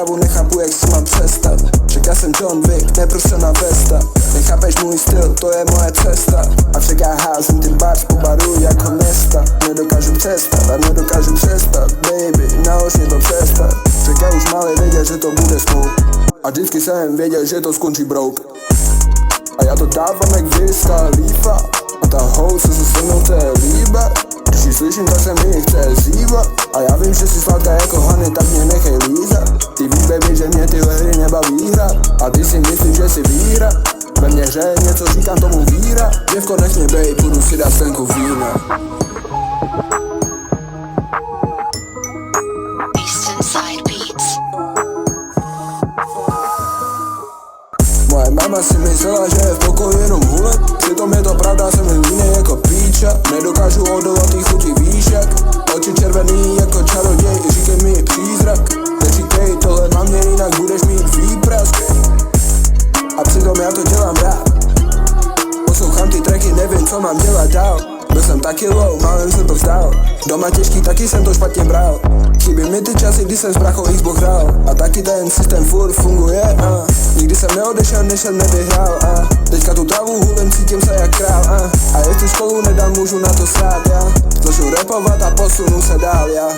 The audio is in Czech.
trávu, nechápu jak si mám přestat. Však já jsem John Wick, neprostřelná vesta. Nechápeš můj styl, to je moje cesta. Avšak já házím ty bars po baru jako města. Nedokážu přestat a nedokážu přestat. Baby, nahoř mě to přestat. Však já už malý věděl, že to bude smoke. A vždycky jsem věděl, že to skončí broke. A já to dávám jak Wiz Khalifa. A ta house se se mnou chce líbat. Když ji slyším, tak se mi chce zívat. A já vím, že jsi sladká jako Honey, tak mě nechej lízat. Ty víš, baby, že mě tyhle hry nebaví hrát. A ty si myslíš, že jsi výhra. Ve mně hře něco, říkám tomu víra. Děvko, nech mě bej, budu si dát slenku vína. Moje mama si myslela, že je v pokoji jenom hulet. Přitom je to pravda, jsem línej jako píča. Nedokážu odolat tý chutí, víš jak. Oči červený jako čaroděj, říkej mi přízrak. Neříkej tohle mamě, jinak budeš mít výprask. A přitom já to dělám rád. Poslouchám ty tracky, nevím co mám dělat dál. Byl jsem taky low, málem jsem to vzdál. Doma těžký, taky jsem to špatně bral. Chybí mi ty časy, kdy jsem s brachou Xbox hrál. A taky ten systém furt funguje, Nikdy jsem neodešel, než jsem nevyhrál, Teďka tu travu hulím, cítím se jak král, A jestli školu nedám, můžu na to srát, já. Začnu rapovat a posunu se dál, já.